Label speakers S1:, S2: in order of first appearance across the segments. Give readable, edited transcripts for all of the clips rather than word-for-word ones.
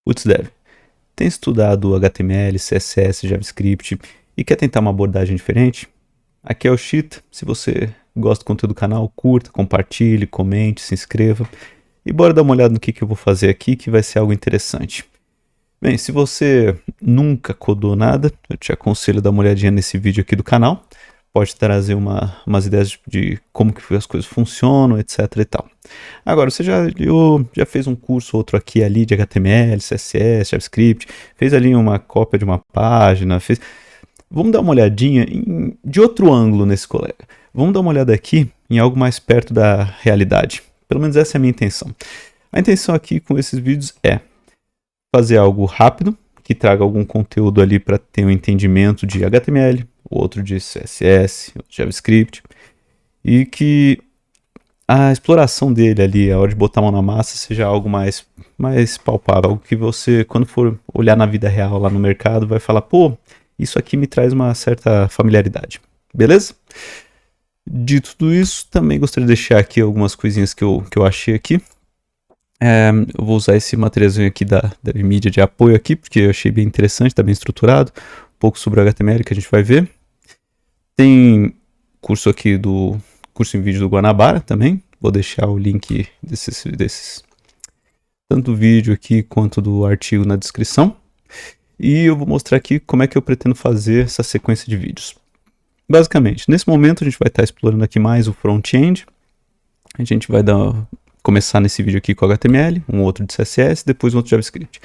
S1: Putz, Dev, tem estudado HTML, CSS, JavaScript e quer tentar uma abordagem diferente? Aqui é o Chita. Se você gosta do conteúdo do canal, curta, compartilhe, comente, se inscreva. E bora dar uma olhada no que eu vou fazer aqui, que vai ser algo interessante. Bem, se você nunca codou nada, eu te aconselho a dar uma olhadinha nesse vídeo aqui do canal. Pode trazer umas ideias de como que as coisas funcionam, etc e tal. Agora, você já fez um curso outro aqui ali de HTML, CSS, JavaScript, fez ali uma cópia de uma página, fez... Vamos dar uma olhadinha de outro ângulo nesse colega. Vamos dar uma olhada aqui em algo mais perto da realidade. Pelo menos essa é a minha intenção. A intenção aqui com esses vídeos é fazer algo rápido, que traga algum conteúdo ali para ter um entendimento de HTML, outro de CSS, JavaScript, e que a exploração dele ali, a hora de botar a mão na massa, seja algo mais palpável, algo que você, quando for olhar na vida real lá no mercado, vai falar, pô, isso aqui me traz uma certa familiaridade, beleza? Dito tudo isso, também gostaria de deixar aqui algumas coisinhas que eu achei aqui. Eu vou usar esse materialzinho aqui da mídia de apoio aqui, porque eu achei bem interessante, está bem estruturado. Um pouco sobre o HTML que a gente vai ver. Tem curso aqui do curso em vídeo do Guanabara também. Vou deixar o link desses tanto do vídeo aqui quanto do artigo na descrição. E eu vou mostrar aqui como é que eu pretendo fazer essa sequência de vídeos. Basicamente, nesse momento a gente vai estar explorando aqui mais o front-end. A gente vai começar nesse vídeo aqui com HTML, um outro de CSS, depois um outro de JavaScript.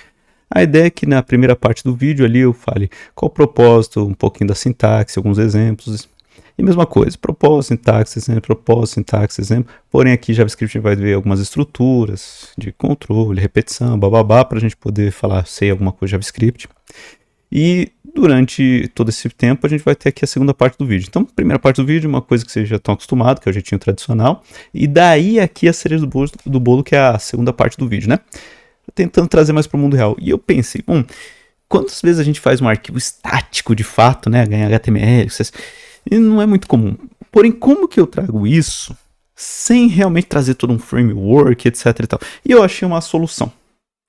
S1: A ideia é que na primeira parte do vídeo ali eu fale qual o propósito, um pouquinho da sintaxe, alguns exemplos. E mesma coisa, propósito, sintaxe, exemplo. Porém aqui JavaScript vai ver algumas estruturas de controle, repetição, bababá, para a gente poder falar, sei alguma coisa de JavaScript. E durante todo esse tempo a gente vai ter aqui a segunda parte do vídeo. Então, primeira parte do vídeo, uma coisa que vocês já estão acostumados, que é o jeitinho tradicional. E daí aqui a cereja do bolo, que é a segunda parte do vídeo, né? Tentando trazer mais para o mundo real. E eu pensei, quantas vezes a gente faz um arquivo estático de fato, né? Ganha HTML, e não é muito comum. Porém, como que eu trago isso sem realmente trazer todo um framework, etc e tal? E eu achei uma solução.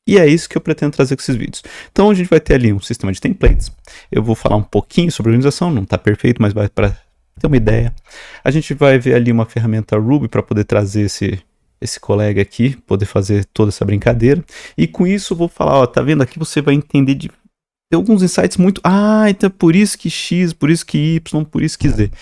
S1: E é isso que eu pretendo trazer com esses vídeos. Então a gente vai ter ali um sistema de templates. Eu vou falar um pouquinho sobre a organização, não está perfeito, mas vai para ter uma ideia. A gente vai ver ali uma ferramenta Ruby para poder trazer esse colega aqui, poder fazer toda essa brincadeira. E com isso eu vou falar, ó, tá vendo? Aqui você vai entender de ter alguns insights muito... então é por isso que X, por isso que Y, por isso que Z.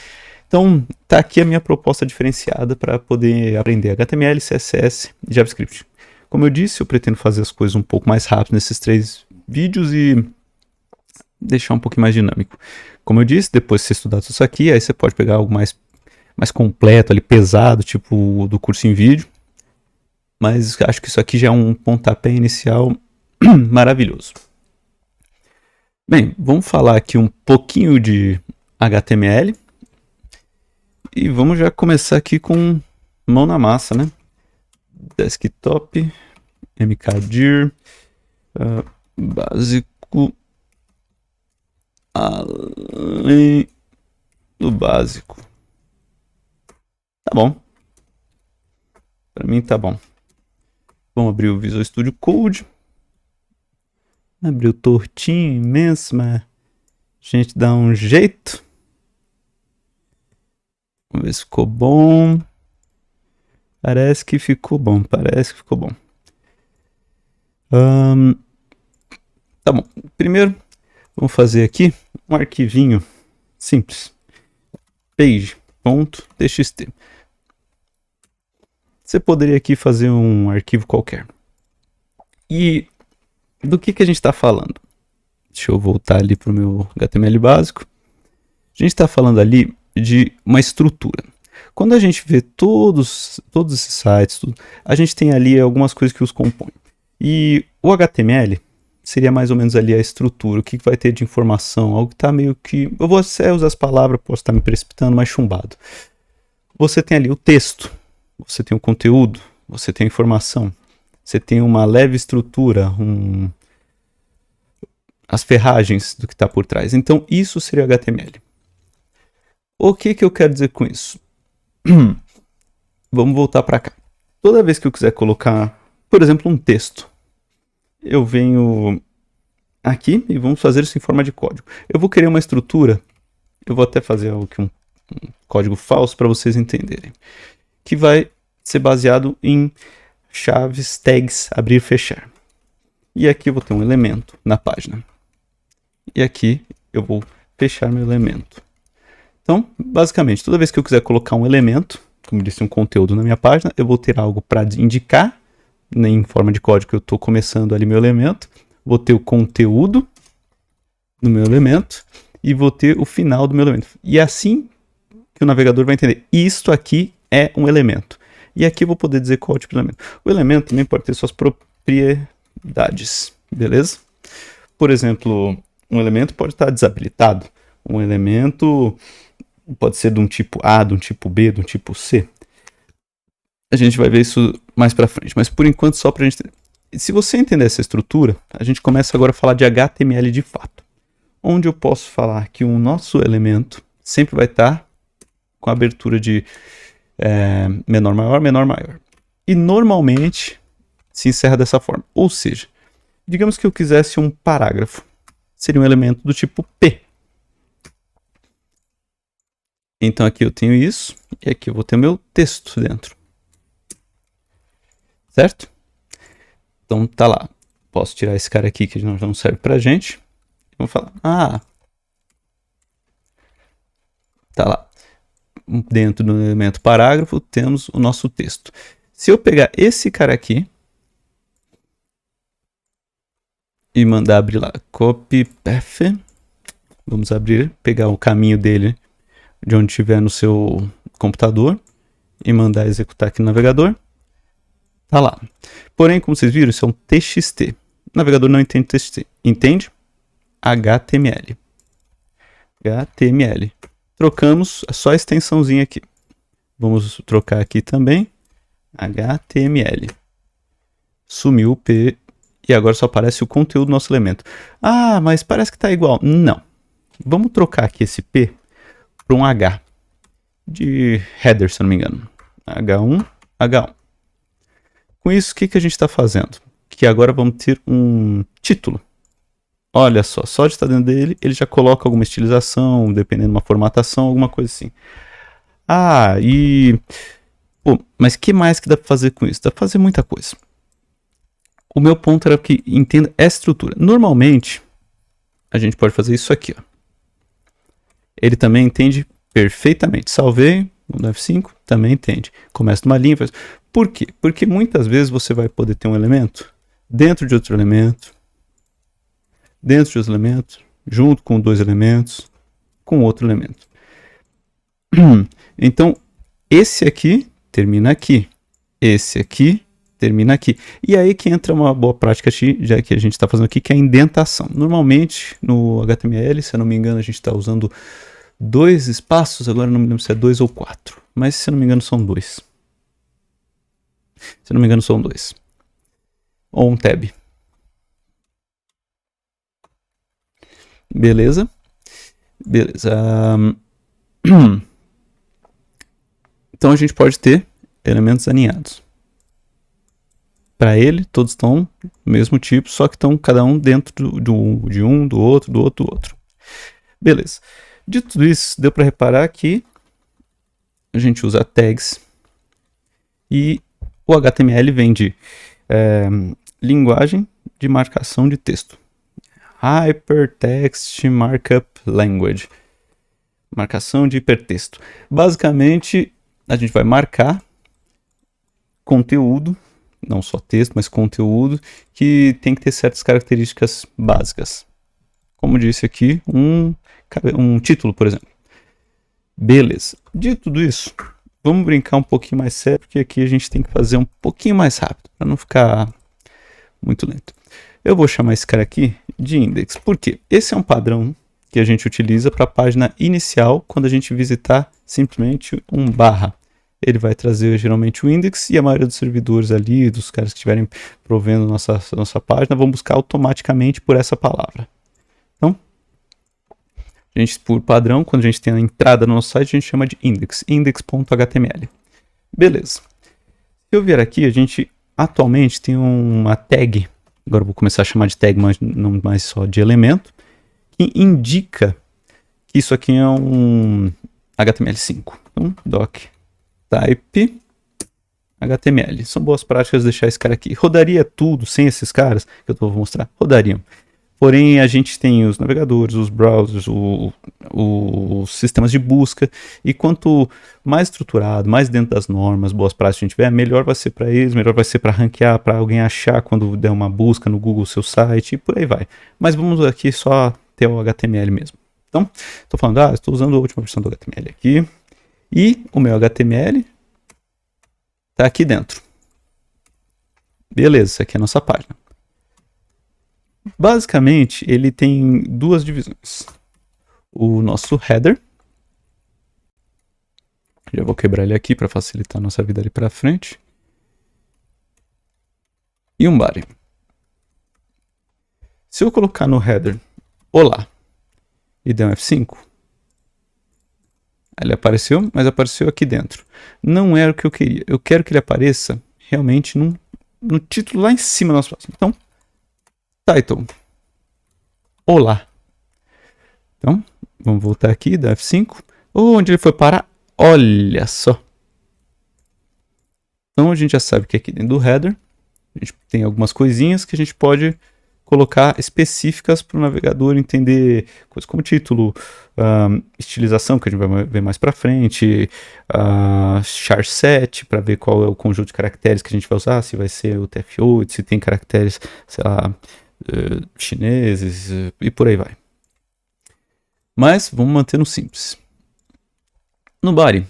S1: Então tá aqui a minha proposta diferenciada para poder aprender HTML, CSS e JavaScript. Como eu disse, eu pretendo fazer as coisas um pouco mais rápido nesses 3 vídeos e deixar um pouquinho mais dinâmico. Como eu disse, depois de você estudar tudo isso aqui, aí você pode pegar algo mais completo, ali, pesado, tipo do curso em vídeo. Mas acho que isso aqui já é um pontapé inicial maravilhoso. Bem, vamos falar aqui um pouquinho de HTML. E vamos já começar aqui com mão na massa, né? Desktop, mkdir, básico, além do básico. Tá bom. Para mim tá bom. Vamos abrir o Visual Studio Code. Abriu tortinho, imenso, mas a gente dá um jeito. Vamos ver se ficou bom. Parece que ficou bom. Tá bom. Primeiro, vamos fazer aqui um arquivinho simples. Page.txt. Você poderia aqui fazer um arquivo qualquer. E do que a gente está falando? Deixa eu voltar ali para o meu HTML básico. A gente está falando ali de uma estrutura. Quando a gente vê todos esses sites, a gente tem ali algumas coisas que os compõem. E o HTML seria mais ou menos ali a estrutura, o que vai ter de informação, algo que está meio que... Eu vou até usar as palavras, posso estar me precipitando, mais chumbado. Você tem ali o texto, você tem o conteúdo, você tem a informação, você tem uma leve estrutura, as ferragens do que está por trás. Então isso seria o HTML. O que eu quero dizer com isso? Vamos voltar para cá. Toda vez que eu quiser colocar, por exemplo, um texto, eu venho aqui e vamos fazer isso em forma de código. Eu vou criar uma estrutura, eu vou até fazer um código falso para vocês entenderem, que vai ser baseado em chaves, tags, abrir e fechar. E aqui eu vou ter um elemento na página. E aqui eu vou fechar meu elemento. Então, basicamente, toda vez que eu quiser colocar um elemento, como eu disse, um conteúdo na minha página, eu vou ter algo para indicar, em forma de código que eu estou começando ali meu elemento. Vou ter o conteúdo do meu elemento e vou ter o final do meu elemento. E é assim que o navegador vai entender. Isto aqui é um elemento. E aqui eu vou poder dizer qual é o tipo de elemento. O elemento também pode ter suas propriedades, beleza? Por exemplo, um elemento pode estar desabilitado. Um elemento pode ser de um tipo A, de um tipo B, de um tipo C. A gente vai ver isso mais para frente, mas por enquanto só para a gente entender. Se você entender essa estrutura, a gente começa agora a falar de HTML de fato, onde eu posso falar que o nosso elemento sempre vai estar com a abertura de menor, maior, menor, maior. E normalmente se encerra dessa forma. Ou seja, digamos que eu quisesse um parágrafo. Seria um elemento do tipo P. Então aqui eu tenho isso, e aqui eu vou ter meu texto dentro. Certo? Então tá lá. Posso tirar esse cara aqui que não serve pra gente. Vou falar, tá lá. Dentro do elemento parágrafo temos o nosso texto. Se eu pegar esse cara aqui e mandar abrir lá, copy path, vamos abrir, pegar o caminho dele de onde estiver no seu computador e mandar executar aqui no navegador, tá lá. Porém, como vocês viram, isso é um TXT. O navegador não entende TXT, entende HTML. HTML. Trocamos só a extensãozinha aqui. Vamos trocar aqui também. HTML. Sumiu o P e agora só aparece o conteúdo do nosso elemento. Ah, mas parece que está igual. Não. Vamos trocar aqui esse P para um H. De header, se eu não me engano. H1, H1. Com isso, o que a gente está fazendo? Que agora vamos ter um título. Olha só de estar dentro dele, ele já coloca alguma estilização, dependendo de uma formatação, alguma coisa assim. Mas que mais que dá para fazer com isso? Dá para fazer muita coisa. O meu ponto era que entenda essa estrutura. Normalmente, a gente pode fazer isso aqui. Ó. Ele também entende perfeitamente. Salvei, no F5, também entende. Começa numa linha. Faz... Por quê? Porque muitas vezes você vai poder ter um elemento dentro de outro elemento, dentro de outro elemento, junto com dois elementos, com outro elemento. Então, esse aqui termina aqui. Esse aqui termina aqui. E aí que entra uma boa prática, já que a gente está fazendo aqui, que é a indentação. Normalmente, no HTML, se eu não me engano, a gente está usando 2 espaços, agora não me lembro se é 2 ou 4. Mas se eu não me engano, são 2. Se eu não me engano, são 2. Ou um tab. Beleza? Beleza. Então a gente pode ter elementos alinhados. Para ele, todos estão do mesmo tipo, só que estão cada um dentro de um, do outro, do outro. Beleza. Dito tudo isso, deu para reparar que a gente usa tags e o HTML vem de linguagem de marcação de texto. Hypertext Markup Language. Marcação de hipertexto. Basicamente, a gente vai marcar conteúdo, não só texto, mas conteúdo, que tem que ter certas características básicas. Como disse aqui, um título, por exemplo. Beleza. Dito tudo isso, vamos brincar um pouquinho mais sério, porque aqui a gente tem que fazer um pouquinho mais rápido, para não ficar muito lento. Eu vou chamar esse cara aqui de index. Por quê? Esse é um padrão que a gente utiliza para a página inicial, quando a gente visitar simplesmente um barra. Ele vai trazer geralmente o index e a maioria dos servidores ali, dos caras que estiverem provendo nossa página, vão buscar automaticamente por essa palavra. Então, a gente, por padrão, quando a gente tem a entrada no nosso site, a gente chama de index, index.html. Beleza. Se eu vier aqui, a gente atualmente tem uma tag agora eu vou começar a chamar de tag, mas não mais só de elemento, que indica que isso aqui é um HTML5. Então, doc type HTML. São boas práticas deixar esse cara aqui. Rodaria tudo sem esses caras que eu vou mostrar? Rodariam. Porém, a gente tem os navegadores, os browsers, os sistemas de busca, e quanto mais estruturado, mais dentro das normas, boas práticas a gente tiver, melhor vai ser para eles, melhor vai ser para ranquear, para alguém achar quando der uma busca no Google seu site, e por aí vai. Mas vamos aqui só ter o HTML mesmo. Então, estou falando, estou usando a última versão do HTML aqui, e o meu HTML está aqui dentro. Beleza, essa aqui é a nossa página. Basicamente, ele tem duas divisões. O nosso header. Já vou quebrar ele aqui para facilitar a nossa vida ali para frente. E um body. Se eu colocar no header olá e der um F5, ele apareceu, mas apareceu aqui dentro. Não era o que eu queria. Eu quero que ele apareça realmente no título lá em cima da nossa página. Então, title. Olá. Então, vamos voltar aqui, dar F5. Onde ele foi parar? Olha só. Então, a gente já sabe que aqui dentro do header, a gente tem algumas coisinhas que a gente pode colocar específicas para o navegador entender coisas como título, estilização, que a gente vai ver mais para frente, char set, para ver qual é o conjunto de caracteres que a gente vai usar, se vai ser o TF8, se tem caracteres, sei lá, chineses e por aí vai. Mas vamos manter no simples. No body,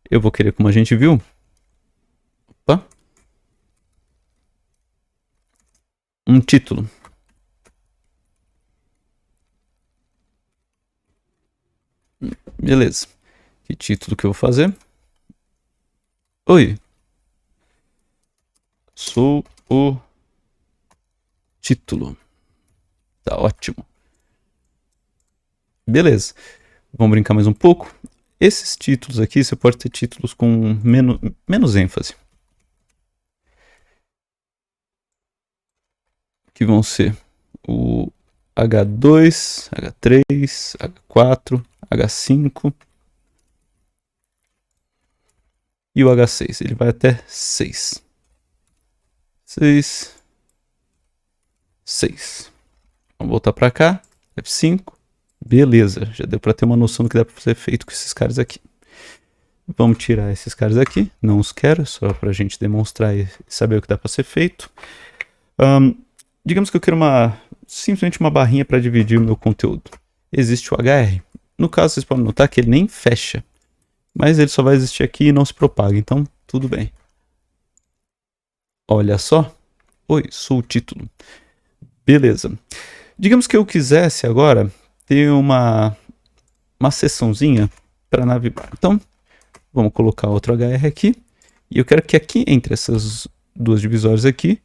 S1: eu vou querer, como a gente viu, um título. Beleza. Que título que eu vou fazer? Oi. Sou o título. Tá ótimo. Beleza. Vamos brincar mais um pouco. Esses títulos aqui, você pode ter títulos com menos ênfase. Que vão ser o H2, H3, H4, H5 e o H6. Ele vai até 6. 6. 6. Vamos voltar para cá. F5. Beleza. Já deu para ter uma noção do que dá para ser feito com esses caras aqui. Vamos tirar esses caras aqui. Não os quero, só para a gente demonstrar e saber o que dá para ser feito. Digamos que eu quero simplesmente uma barrinha para dividir o meu conteúdo. Existe o HR. No caso, vocês podem notar que ele nem fecha. Mas ele só vai existir aqui e não se propaga. Então, tudo bem. Olha só. Oi, sou o título. Beleza. Digamos que eu quisesse agora ter uma seçãozinha para navegar. Então, vamos colocar outro HR aqui. E eu quero que aqui, entre essas duas divisórias aqui,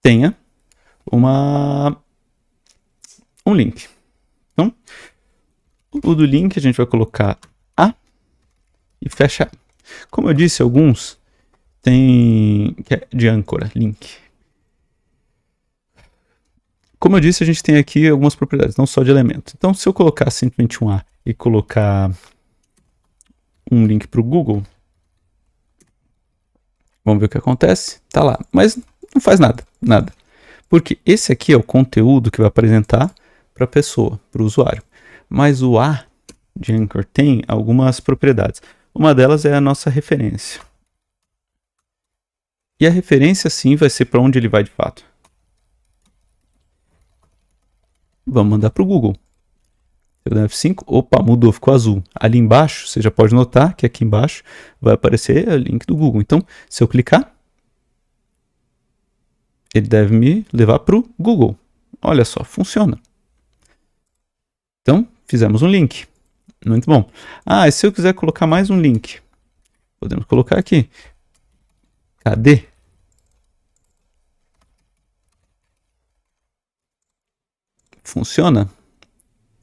S1: tenha um link. Então, o do link a gente vai colocar A e fecha. Como eu disse, alguns tem que é de âncora, link. Como eu disse, a gente tem aqui algumas propriedades, não só de elemento. Então, se eu colocar simplesmente um A e colocar um link para o Google, vamos ver o que acontece. Tá lá, mas não faz nada. Porque esse aqui é o conteúdo que vai apresentar para a pessoa, para o usuário. Mas o A de Anchor tem algumas propriedades. Uma delas é a nossa referência. E a referência, sim, vai ser para onde ele vai de fato. Vamos mandar para o Google. Eu der F5, opa, mudou, ficou azul. Ali embaixo, você já pode notar que aqui embaixo vai aparecer o link do Google. Então, se eu clicar, ele deve me levar para o Google. Olha só, funciona. Então, fizemos um link. Muito bom. E se eu quiser colocar mais um link, podemos colocar aqui. Cadê? Funciona?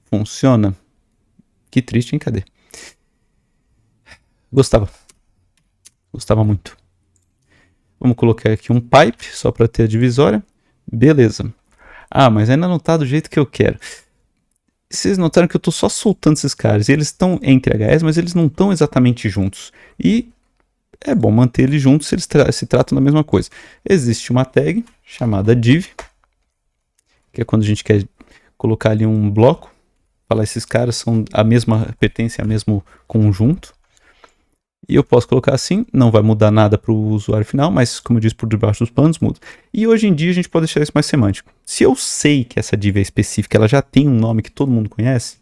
S1: Funciona. Que triste, hein? Cadê? Gostava muito. Vamos colocar aqui um pipe, só para ter a divisória. Beleza. Ah, mas ainda não tá do jeito que eu quero. Vocês notaram que eu tô só soltando esses caras. E eles estão entre HS, mas eles não estão exatamente juntos. E é bom manter eles juntos se eles se tratam da mesma coisa. Existe uma tag chamada div, que é quando a gente quer colocar ali um bloco. Falar esses caras são pertencem ao mesmo conjunto. E eu posso colocar assim, não vai mudar nada para o usuário final, mas como eu disse, por debaixo dos panos muda. E hoje em dia a gente pode deixar isso mais semântico. Se eu sei que essa div é específica, ela já tem um nome que todo mundo conhece,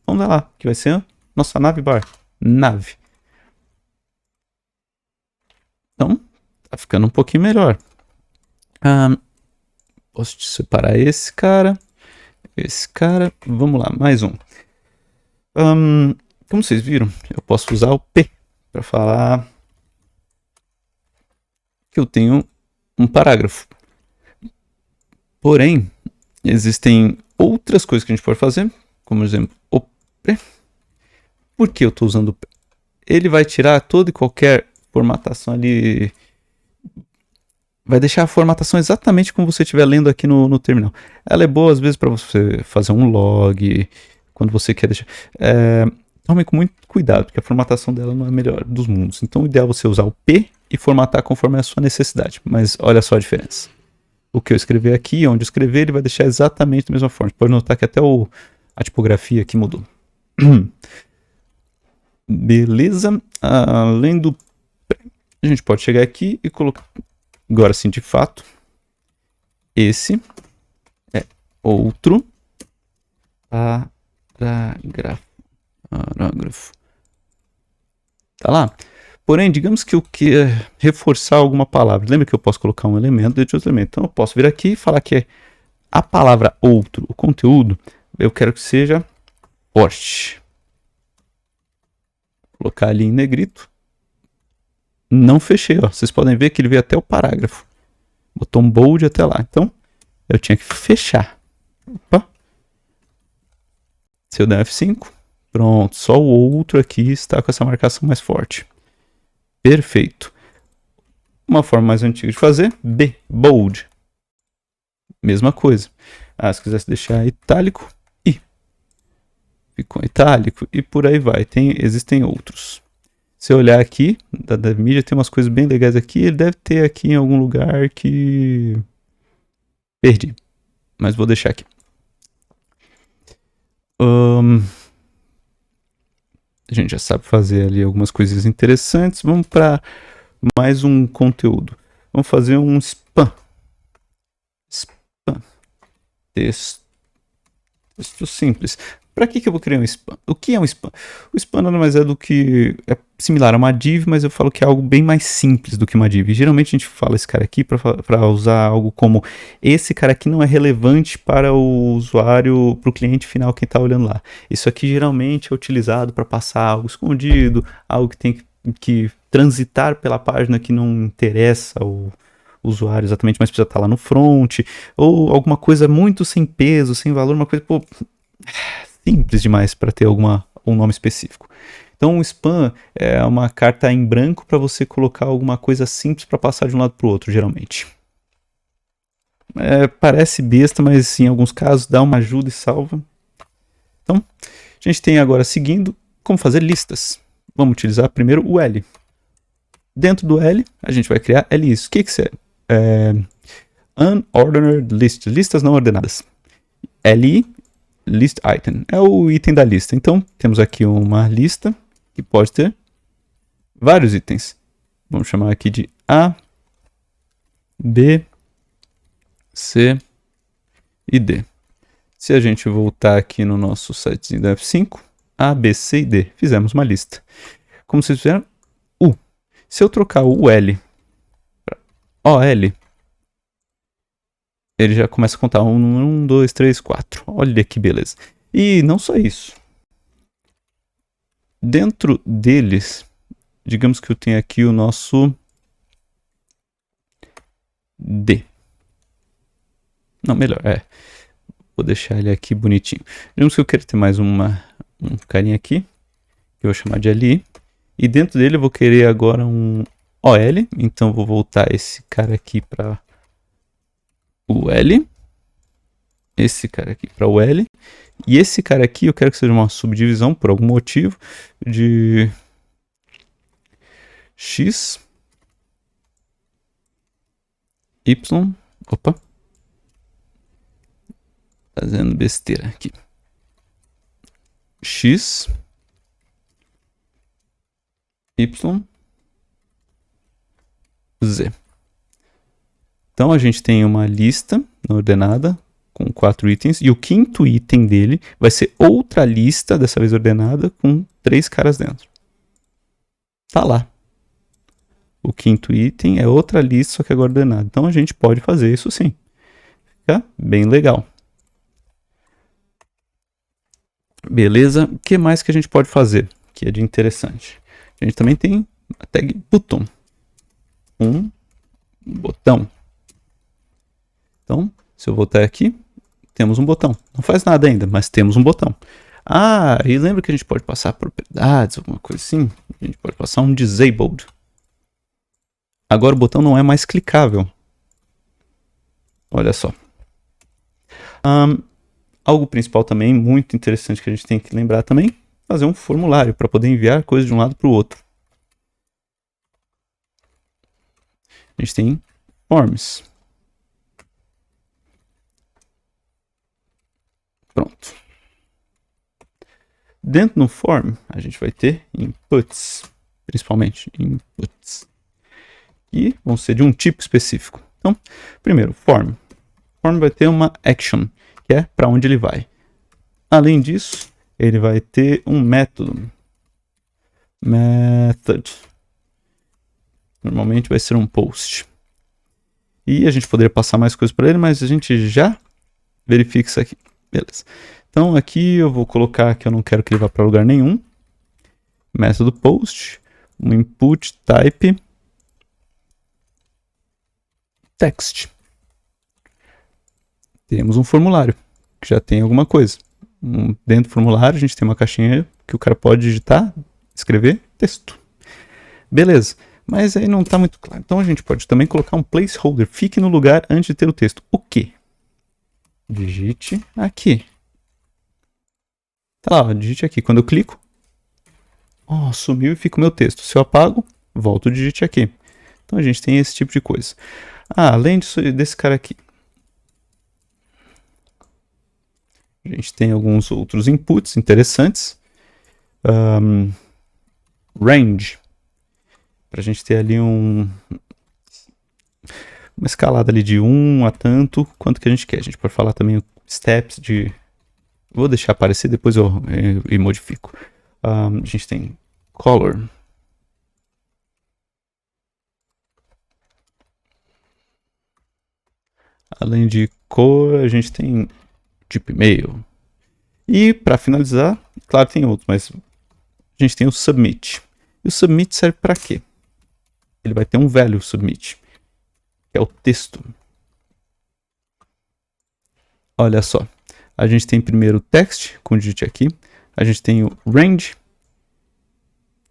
S1: vamos lá, que vai ser a nossa navbar, nave. Então, tá ficando um pouquinho melhor. Posso separar esse cara, vamos lá, mais um. Como vocês viram, eu posso usar o P para falar que eu tenho um parágrafo. Porém, existem outras coisas que a gente pode fazer, como por exemplo, o P. Por que eu estou usando o P? Ele vai tirar toda e qualquer formatação ali, vai deixar a formatação exatamente como você estiver lendo aqui no terminal. Ela é boa às vezes para você fazer um log, quando você quer deixar... Tome com muito cuidado, porque a formatação dela não é a melhor dos mundos. Então o ideal é você usar o P e formatar conforme a sua necessidade. Mas olha só a diferença. O que eu escrever aqui, onde eu escrever, ele vai deixar exatamente da mesma forma. Pode notar que até a tipografia aqui mudou. Beleza. Além do P, a gente pode chegar aqui e colocar... Agora sim, de fato, esse é outro parágrafo. Tá lá. Porém, digamos que eu queira reforçar alguma palavra. Lembra que eu posso colocar um elemento dentro de outro elemento. Então eu posso vir aqui e falar que a palavra outro, o conteúdo, eu quero que seja forte. Vou colocar ali em negrito. Não fechei, ó. Vocês podem ver que ele veio até o parágrafo. Botou um bold até lá. Então, eu tinha que fechar. Opa. Se eu der F5, pronto. Só o outro aqui está com essa marcação mais forte. Perfeito. Uma forma mais antiga de fazer, B, bold. Mesma coisa. Se quisesse deixar itálico, I. Ficou itálico e por aí vai. Existem outros. Se eu olhar aqui, da mídia tem umas coisas bem legais aqui. Ele deve ter aqui em algum lugar que... Perdi. Mas vou deixar aqui. A gente já sabe fazer ali algumas coisas interessantes. Vamos para mais um conteúdo. Vamos fazer um spam. Spam. Texto simples. Para que eu vou criar um spam? O que é um spam? O spam nada mais é do que... É similar a uma div, mas eu falo que é algo bem mais simples do que uma div. Geralmente a gente fala esse cara aqui para usar algo como... Esse cara aqui não é relevante para o usuário, para o cliente final, quem está olhando lá. Isso aqui geralmente é utilizado para passar algo escondido, algo que tem que transitar pela página que não interessa o usuário exatamente, mas precisa estar lá no front, ou alguma coisa muito sem peso, sem valor, uma coisa... Pô, simples demais para ter um nome específico. Então o spam é uma carta em branco para você colocar alguma coisa simples para passar de um lado para o outro, geralmente. Parece besta, mas em alguns casos dá uma ajuda e salva. Então, a gente tem agora seguindo como fazer listas. Vamos utilizar primeiro o L. Dentro do L, a gente vai criar LIs. O que isso é? Unordered list, listas não ordenadas. LI, list item, é o item da lista. Então, temos aqui uma lista que pode ter vários itens. Vamos chamar aqui de A, B, C e D. Se a gente voltar aqui no nosso sitezinho da F5, A, B, C e D, fizemos uma lista. Como vocês fizeram? U. Se eu trocar o L para OL, ele já começa a contar 1, 2, 3, 4. Olha que beleza. E não só isso. Dentro deles, digamos que eu tenho aqui o nosso D. Não, melhor, vou deixar ele aqui bonitinho. Digamos que eu quero ter mais um carinha aqui, que eu vou chamar de LI. E dentro dele eu vou querer agora um OL, então vou voltar esse cara aqui para o L, esse cara aqui para o L, e esse cara aqui eu quero que seja uma subdivisão por algum motivo de X, Y, opa, fazendo besteira aqui, X, Y, Z. Então a gente tem uma lista ordenada com 4 itens e o quinto item dele vai ser outra lista, dessa vez ordenada, com 3 caras dentro. Tá lá. O quinto item é outra lista, só que agora ordenada. Então a gente pode fazer isso sim. Fica bem legal. Beleza? O que mais que a gente pode fazer que é de interessante? A gente também tem a tag button. Um botão. Então, se eu voltar aqui, temos um botão. Não faz nada ainda, mas temos um botão. Ah, e lembra que a gente pode passar propriedades, alguma coisa assim? A gente pode passar um disabled. Agora o botão não é mais clicável. Olha só. Algo principal também, muito interessante que a gente tem que lembrar também, fazer um formulário para poder enviar coisas de um lado para o outro. A gente tem forms. Pronto. Dentro no form, a gente vai ter inputs, principalmente inputs. E vão ser de um tipo específico. Então, primeiro, form. Form vai ter uma action, que é para onde ele vai. Além disso, ele vai ter um método. Method. Normalmente vai ser um post. E a gente poderia passar mais coisas para ele, mas a gente já verifica isso aqui. Beleza. Então aqui eu vou colocar que eu não quero que ele vá para lugar nenhum. Método post. Um input type. Text. Temos um formulário que já tem alguma coisa. Dentro do formulário a gente tem uma caixinha que o cara pode digitar, escrever texto. Beleza, mas aí não está muito claro. Então a gente pode também colocar um placeholder. Fique no lugar antes de ter o texto. O quê? Digite aqui. Tá lá, ó, digite aqui. Quando eu clico, sumiu e fica o meu texto. Se eu apago, volto o digite aqui. Então a gente tem esse tipo de coisa. Além desse cara aqui, a gente tem alguns outros inputs interessantes. Range. Para a gente ter ali uma escalada ali de 1 a tanto, quanto que a gente quer. A gente pode falar também steps de... Vou deixar aparecer, depois eu modifico. A gente tem color. Além de cor, a gente tem tipo e-mail. E para finalizar, claro, tem outros, mas a gente tem o submit. E o submit serve para quê? Ele vai ter um value submit, que é o texto. Olha só, a gente tem primeiro o text, com o digit aqui. A gente tem o range,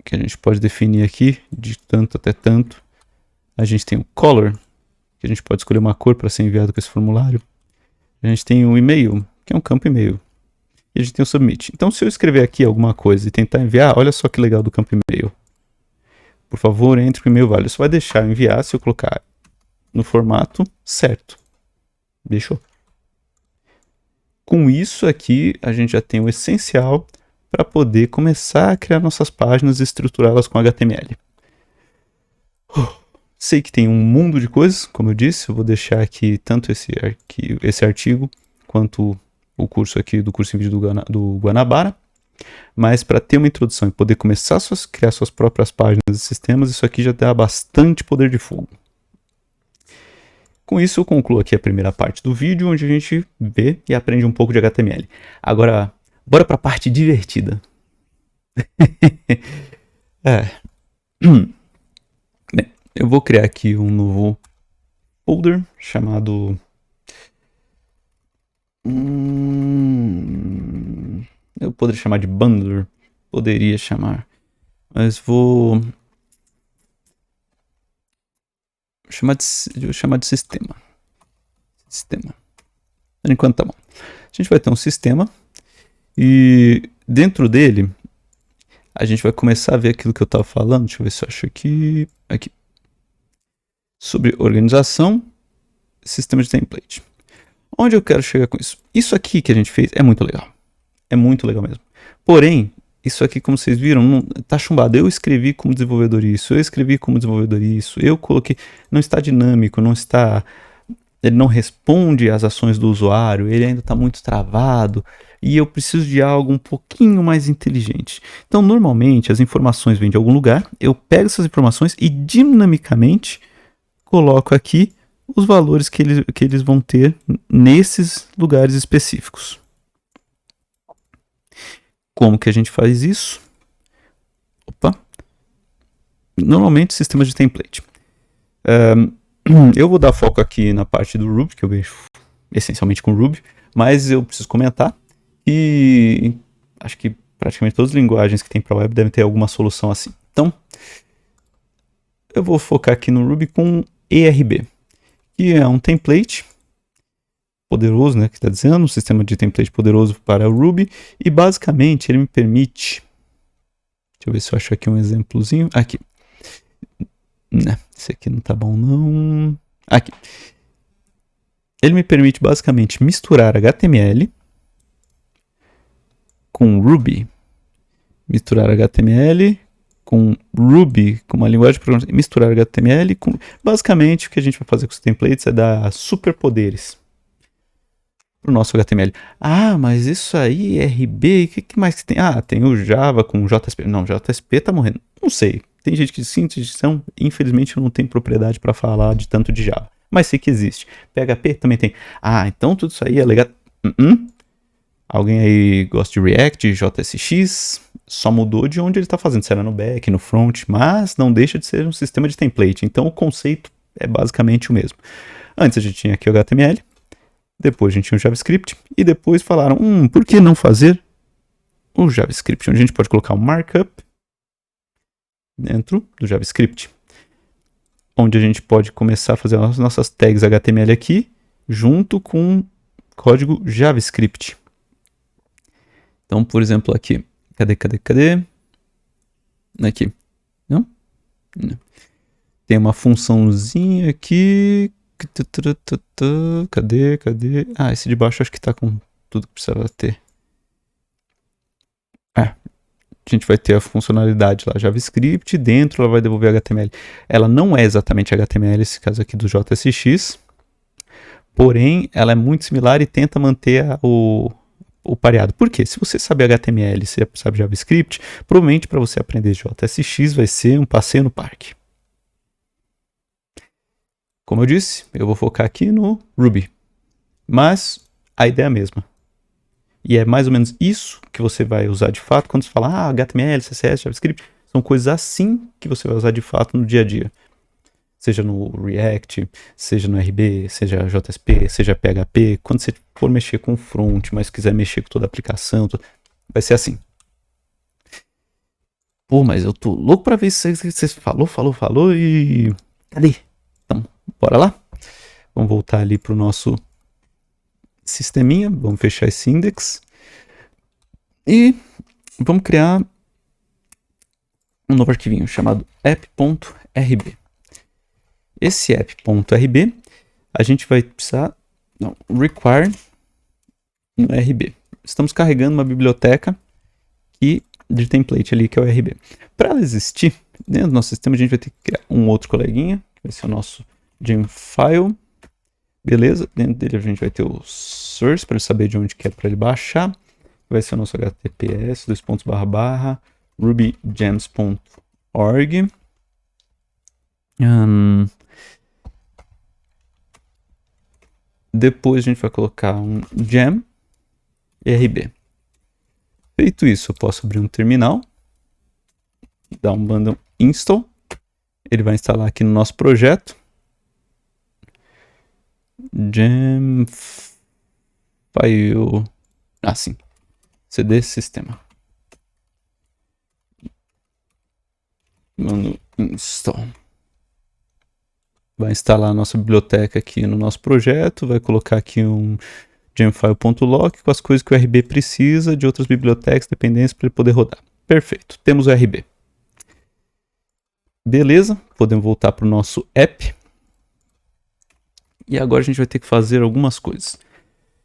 S1: que a gente pode definir aqui, de tanto até tanto. A gente tem o color, que a gente pode escolher uma cor para ser enviado com esse formulário. A gente tem o e-mail, que é um campo e-mail. E a gente tem o submit. Então, se eu escrever aqui alguma coisa e tentar enviar, olha só que legal do campo e-mail. Por favor, entre o e-mail válido. Isso vai deixar eu enviar se eu colocar no formato certo. Deixou? Com isso aqui, a gente já tem o essencial para poder começar a criar nossas páginas e estruturá-las com HTML. Sei que tem um mundo de coisas, como eu disse. Eu vou deixar aqui tanto esse artigo quanto o curso aqui do curso em vídeo do Guanabara. Mas para ter uma introdução e poder começar a criar suas próprias páginas e sistemas, isso aqui já dá bastante poder de fogo. Com isso eu concluo aqui a primeira parte do vídeo, onde a gente vê e aprende um pouco de HTML. Agora, bora para a parte divertida. Bem, eu vou criar aqui um novo folder chamado... eu poderia chamar de bundler. Poderia chamar. Mas vou vou chamar de sistema. Sistema. Por enquanto tá bom. A gente vai ter um sistema e dentro dele a gente vai começar a ver aquilo que eu estava falando. Deixa eu ver se eu acho aqui. Aqui. Sobre organização, sistema de template. Onde eu quero chegar com isso? Isso aqui que a gente fez é muito legal. É muito legal mesmo. Porém, isso aqui, como vocês viram, não, tá chumbado. Eu escrevi como desenvolvedor isso, eu escrevi como desenvolvedor isso, eu coloquei. Não está dinâmico, não está. Ele não responde às ações do usuário, ele ainda está muito travado. E eu preciso de algo um pouquinho mais inteligente. Então, normalmente, as informações vêm de algum lugar, eu pego essas informações e dinamicamente coloco aqui os valores que eles vão ter nesses lugares específicos. Como que a gente faz isso? Opa! Normalmente, sistemas de template. Eu vou dar foco aqui na parte do Ruby, que eu vejo essencialmente com Ruby, mas eu preciso comentar que acho que praticamente todas as linguagens que tem para web devem ter alguma solução assim. Então, eu vou focar aqui no Ruby com ERB, que é um template poderoso, né, que está dizendo, um sistema de template poderoso para o Ruby, e basicamente ele me permite, deixa eu ver se eu acho aqui um exemplozinho, aqui, esse aqui não tá bom não, aqui, ele me permite basicamente misturar HTML com Ruby, misturar HTML com Ruby, com uma linguagem de programação, misturar HTML com, basicamente o que a gente vai fazer com os templates é dar superpoderes pro nosso HTML. Ah, mas isso aí, RB, o que mais que tem? Ah, tem o Java com JSP. Não, JSP tá morrendo. Não sei. Tem gente que sim, infelizmente eu não tenho propriedade para falar de tanto de Java. Mas sei que existe. PHP também tem. Ah, então tudo isso aí é legal. Alguém aí gosta de React, JSX, só mudou de onde ele está fazendo, se era no back, no front, mas não deixa de ser um sistema de template. Então o conceito é basicamente o mesmo. Antes a gente tinha aqui o HTML, depois a gente tinha o JavaScript, e depois falaram, por que não fazer o JavaScript? Onde a gente pode colocar um markup dentro do JavaScript, onde a gente pode começar a fazer as nossas tags HTML aqui, junto com código JavaScript. Então, por exemplo, aqui, cadê? Aqui, não? Tem uma funçãozinha aqui, cadê? Ah, esse de baixo acho que tá com tudo que precisava ter. A gente vai ter a funcionalidade lá, JavaScript, dentro ela vai devolver HTML. Ela não é exatamente HTML, esse caso aqui do JSX, porém ela é muito similar e tenta manter o pareado. Por quê? Se você sabe HTML, se sabe JavaScript, provavelmente para você aprender JSX vai ser um passeio no parque. Como eu disse, eu vou focar aqui no Ruby, mas a ideia é a mesma. E é mais ou menos isso que você vai usar de fato quando você fala HTML, CSS, JavaScript. São coisas assim que você vai usar de fato no dia a dia. Seja no React, seja no RB, seja JSP, seja PHP. Quando você for mexer com o front, mas quiser mexer com toda a aplicação, vai ser assim. Pô, mas eu tô louco pra ver se você falou e... Cadê? Então, bora lá? Vamos voltar ali pro nosso sisteminha, vamos fechar esse index e vamos criar um novo arquivinho chamado app.rb. Esse app.rb a gente vai precisar require no RB. Estamos carregando uma biblioteca de template ali que é o RB. Para ela existir dentro do nosso sistema a gente vai ter que criar um outro coleguinha, que vai ser o nosso gemfile. Beleza, dentro dele a gente vai ter o source para saber de onde que é para ele baixar. Vai ser o nosso https rubygems.org. Depois a gente vai colocar um gem rb. Feito isso, eu posso abrir um terminal, dar um bundle install. Ele vai instalar aqui no nosso projeto. Gemfile, assim, cd sistema, mando install. vai instalar a nossa biblioteca aqui no nosso projeto, vai colocar aqui um gemfile.lock com as coisas que o RB precisa de outras bibliotecas, dependências para ele poder rodar. Perfeito, temos o RB. Beleza, podemos voltar para o nosso app. E agora a gente vai ter que fazer algumas coisas.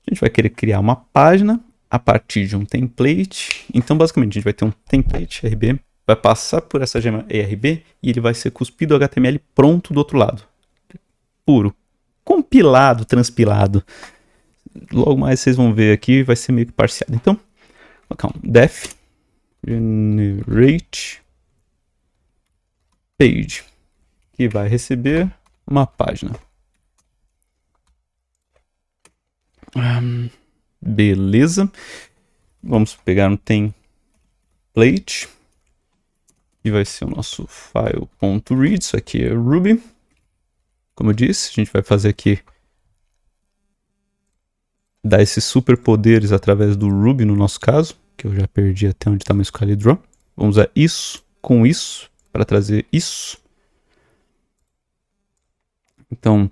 S1: A gente vai querer criar uma página a partir de um template. Então, basicamente, a gente vai ter um template RB, vai passar por essa gema ERB e ele vai ser cuspido HTML pronto do outro lado. Puro. Compilado, transpilado. Logo mais vocês vão ver aqui, vai ser meio que parciado. Então, vou colocar um def generate page, que vai receber uma página. Beleza. Vamos pegar um template, que vai ser o nosso file.read. Isso aqui é Ruby. Como eu disse, a gente vai fazer aqui, dar esses superpoderes através do Ruby no nosso caso, que eu já perdi até onde está meu SqualeDraw. Vamos usar isso com isso para trazer isso. Então,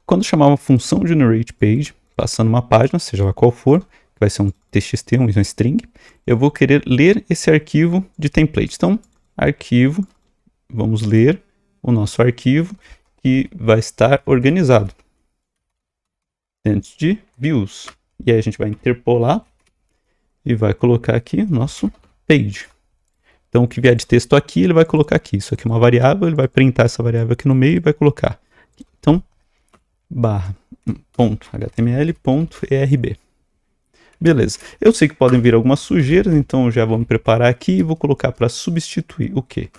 S1: quando chamar uma função GeneratePage, passando uma página, seja lá qual for, que vai ser um txt, um string, eu vou querer ler esse arquivo de template. Então, arquivo, vamos ler o nosso arquivo, que vai estar organizado dentro de views. E aí a gente vai interpolar e vai colocar aqui nosso page. Então, o que vier de texto aqui, ele vai colocar aqui. Isso aqui é uma variável, ele vai printar essa variável aqui no meio e vai colocar. Então, .html.erb. Beleza. Eu sei que podem vir algumas sujeiras, então eu já vou me preparar aqui e vou colocar para substituir o quê?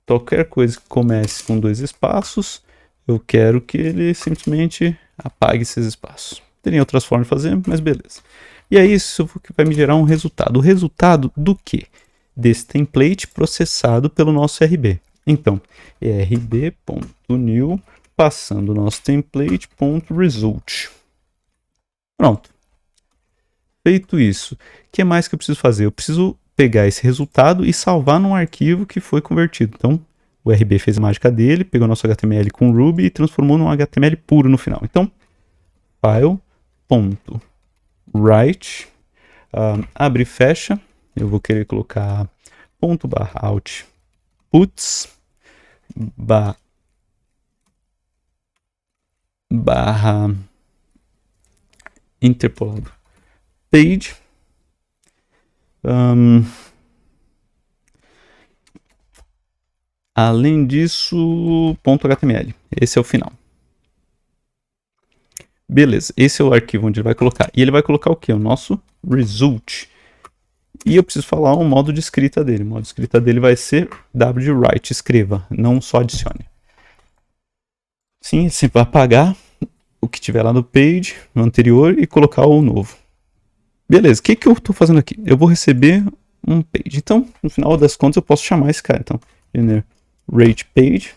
S1: Qualquer coisa que comece com 2 espaços, eu quero que ele simplesmente apague esses espaços. Tem outras formas de fazer, mas beleza. E aí isso vai me gerar um resultado. O resultado do quê? Desse template processado pelo nosso RB. Então, rb.new passando o nosso template.result. Pronto. Feito isso, o que mais que eu preciso fazer? Eu preciso pegar esse resultado e salvar num arquivo que foi convertido. Então, o RB fez a mágica dele, pegou nosso HTML com Ruby e transformou num HTML puro no final. Então, file.write, abre e fecha. Eu vou querer colocar ./outputs barra interpolado page. Além disso, .html. Esse é o final. Beleza, esse é o arquivo onde ele vai colocar. E ele vai colocar o que? O nosso result. E eu preciso falar o modo de escrita dele. O modo de escrita dele vai ser write, escreva, não só adicione. Sim, você vai apagar o que tiver lá no page, no anterior, e colocar o novo. Beleza, o que eu estou fazendo aqui? Eu vou receber um page. Então, no final das contas, eu posso chamar esse cara. Então, generate page.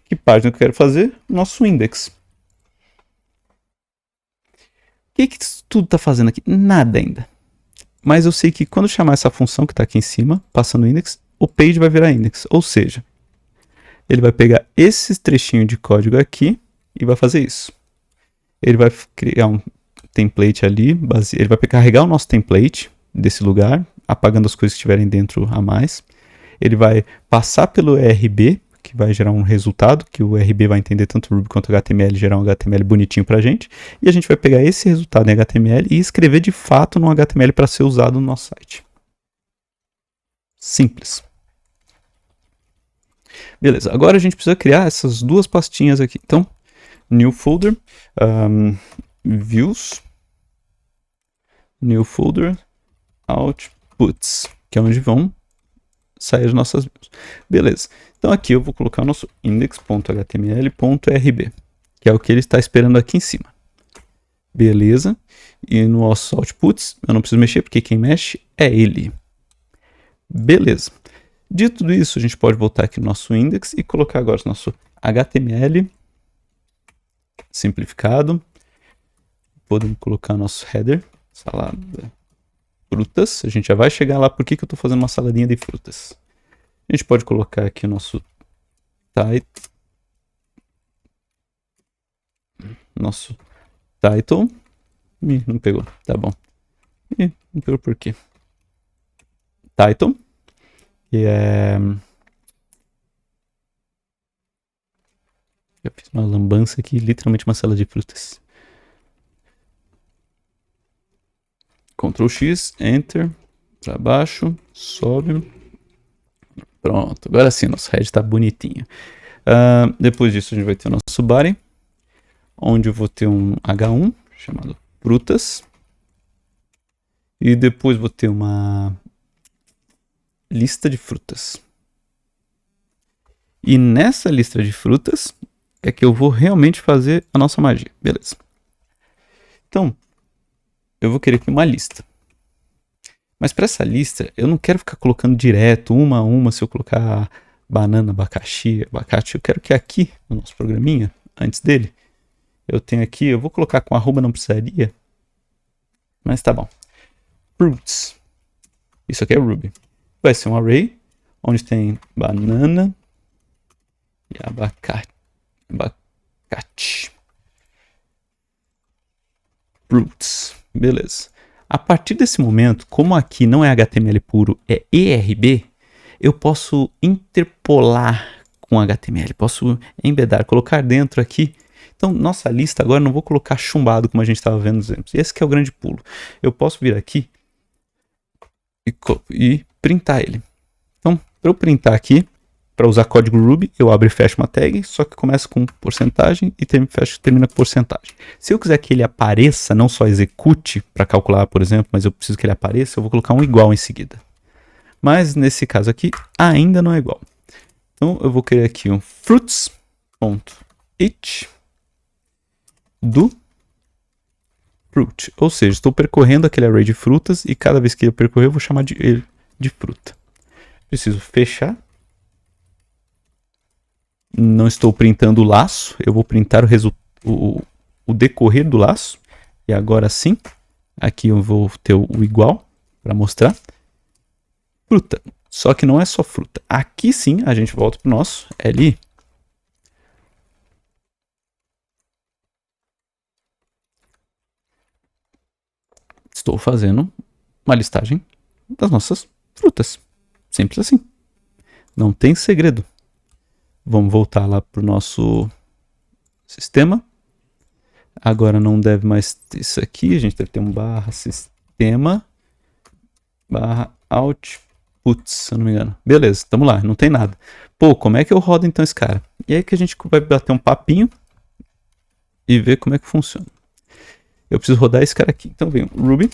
S1: Que página que eu quero fazer? Nosso index. O que isso tudo está fazendo aqui? Nada ainda. Mas eu sei que quando chamar essa função que está aqui em cima, passando o index, o page vai virar index. Ou seja, ele vai pegar esse trechinho de código aqui e vai fazer isso. Ele vai criar um template ali, ele vai carregar o nosso template desse lugar, apagando as coisas que estiverem dentro a mais. Ele vai passar pelo RB, que vai gerar um resultado, que o RB vai entender tanto o Ruby quanto o HTML, gerar um HTML bonitinho pra gente. E a gente vai pegar esse resultado em HTML e escrever de fato no HTML para ser usado no nosso site. Simples. Beleza, agora a gente precisa criar essas duas pastinhas aqui. Então, new folder, views, new folder, outputs, que é onde vão sair as nossas views. Beleza, então aqui eu vou colocar o nosso index.html.rb, que é o que ele está esperando aqui em cima. Beleza, e no nosso outputs eu não preciso mexer, porque quem mexe é ele. Beleza. Dito tudo isso, a gente pode voltar aqui no nosso index e colocar agora o nosso HTML simplificado. Podemos colocar nosso header, salada, frutas. A gente já vai chegar lá. Por que eu estou fazendo uma saladinha de frutas? A gente pode colocar aqui o nosso nosso title. Ih, não pegou, tá bom. Ih, não pegou por quê? Title. Que é... Eu fiz uma lambança aqui, literalmente uma salada de frutas. Ctrl X, Enter, para baixo, sobe. Pronto, agora sim, nosso head tá bonitinho. Depois disso a gente vai ter o nosso body, onde eu vou ter um H1 chamado frutas. E depois vou ter uma lista de frutas. E nessa lista de frutas é que eu vou realmente fazer a nossa magia. Beleza. Então, eu vou querer aqui uma lista. Mas para essa lista, eu não quero ficar colocando direto, uma a uma, se eu colocar banana, abacaxi, abacate. Eu quero que aqui, no nosso programinha, antes dele, eu tenho aqui, eu vou colocar com arroba, não precisaria. Mas tá bom. Fruits. Isso aqui é Ruby. Vai ser um array, onde tem banana e abacate. Fruits. Beleza. A partir desse momento, como aqui não é HTML puro, é ERB, eu posso interpolar com HTML. Posso embedar, colocar dentro aqui. Então, nossa lista agora não vou colocar chumbado, como a gente estava vendo nos exemplos. Esse que é o grande pulo. Eu posso vir aqui e printar ele. Então, para eu printar aqui, para usar código Ruby, eu abro e fecho uma tag, só que começa com porcentagem e termina com porcentagem. Se eu quiser que ele apareça, não só execute para calcular, por exemplo, mas eu preciso que ele apareça, eu vou colocar um igual em seguida. Mas nesse caso aqui, ainda não é igual. Então eu vou criar aqui um fruits.each do fruit. Ou seja, estou percorrendo aquele array de frutas e cada vez que eu percorrer, eu vou chamar ele de fruta. Preciso fechar. Não estou printando o laço, eu vou printar o decorrer do laço. E agora sim, aqui eu vou ter o igual para mostrar. Fruta, só que não é só fruta. Aqui sim a gente volta para o nosso LI. Estou fazendo uma listagem das nossas frutas. Simples assim. Não tem segredo. Vamos voltar lá para o nosso sistema. Agora não deve mais ter isso aqui. A gente deve ter um barra sistema barra output, se eu não me engano. Beleza, estamos lá, não tem nada. Pô, como é que eu rodo então esse cara? E aí que a gente vai bater um papinho e ver como é que funciona. Eu preciso rodar esse cara aqui. Então vem ruby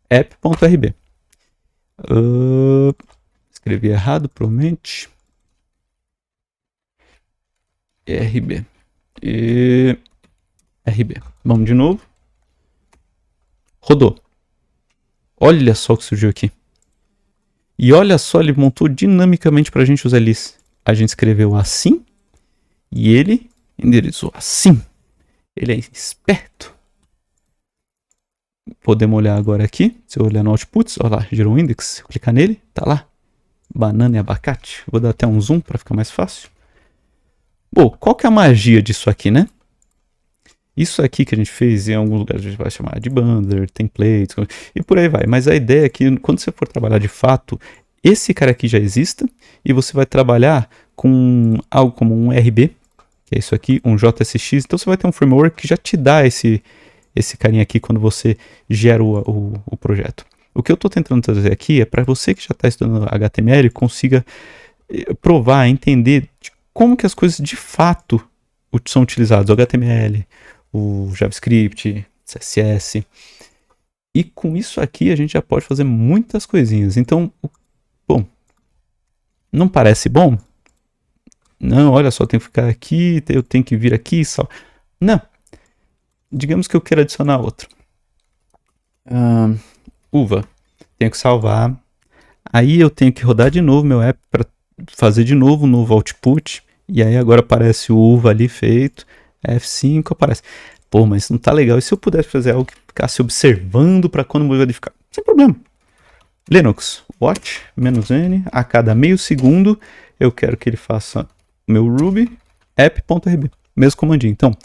S1: app.rb. Escrevi errado, provavelmente. RB. RB. Vamos de novo. Rodou. Olha só o que surgiu aqui. E olha só, ele montou dinamicamente para a gente usar LIS. A gente escreveu assim e ele endereçou assim. Ele é esperto. Podemos olhar agora aqui. Se eu olhar no outputs, olha lá, gerou um index. Se eu clicar nele, tá lá. Banana e abacate. Vou dar até um zoom para ficar mais fácil. Bom, qual que é a magia disso aqui, né? Isso aqui que a gente fez, em alguns lugares a gente vai chamar de bundler, templates, e por aí vai. Mas a ideia é que quando você for trabalhar de fato, esse cara aqui já exista, e você vai trabalhar com algo como um RB, que é isso aqui, um JSX. Então você vai ter um framework que já te dá esse carinha aqui quando você gera o projeto. O que eu estou tentando trazer aqui é para você que já está estudando HTML, consiga provar, entender como que as coisas de fato são utilizadas, o HTML, o JavaScript, CSS. E com isso aqui a gente já pode fazer muitas coisinhas. Então, bom, não parece bom? Não, olha só, eu tenho que ficar aqui, eu tenho que vir aqui, só. Não. Digamos que eu queira adicionar outro. Uva. Tenho que salvar. Aí eu tenho que rodar de novo meu app para fazer de novo um novo output. E aí agora aparece o uva ali feito. F5 aparece. Pô, mas isso não tá legal. E se eu pudesse fazer algo que ficasse observando para quando modificar? Sem problema. Linux, watch, -n, a cada meio segundo eu quero que ele faça meu ruby app.rb. Mesmo comandinho. Então,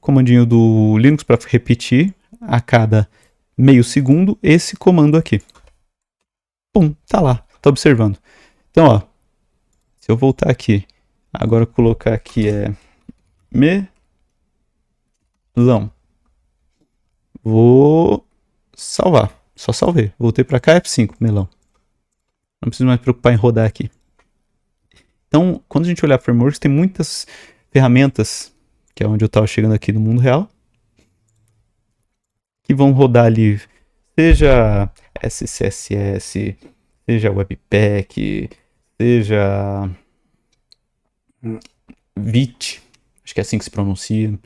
S1: comandinho do Linux para repetir a cada meio segundo esse comando aqui. Pum, tá lá, tá observando. Então, ó, se eu voltar aqui, agora colocar aqui melão. Vou salvar, só salvei. Voltei para cá, F5, melão. Não preciso mais me preocupar em rodar aqui. Então, quando a gente olhar frameworks, tem muitas ferramentas, que é onde eu estava chegando aqui no mundo real, que vão rodar ali, seja SCSS, seja Webpack, seja Vite, acho que é assim que se pronuncia,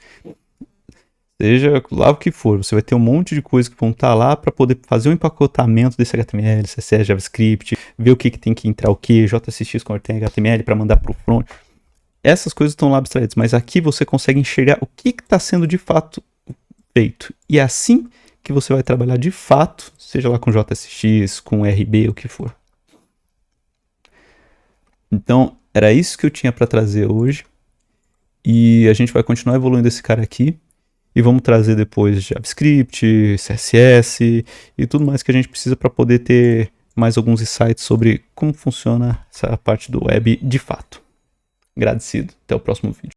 S1: seja lá o que for, você vai ter um monte de coisas que vão estar lá para poder fazer o empacotamento desse HTML, CSS, JavaScript, ver o que tem que entrar o que, JSX converter em HTML para mandar para o front. Essas coisas estão lá abstraídas, mas aqui você consegue enxergar o que está sendo de fato feito. E é assim que você vai trabalhar de fato, seja lá com JSX, com RB, o que for. Então, era isso que eu tinha para trazer hoje. E a gente vai continuar evoluindo esse cara aqui. E vamos trazer depois JavaScript, CSS e tudo mais que a gente precisa para poder ter mais alguns insights sobre como funciona essa parte do web de fato. Agradecido. Até o próximo vídeo.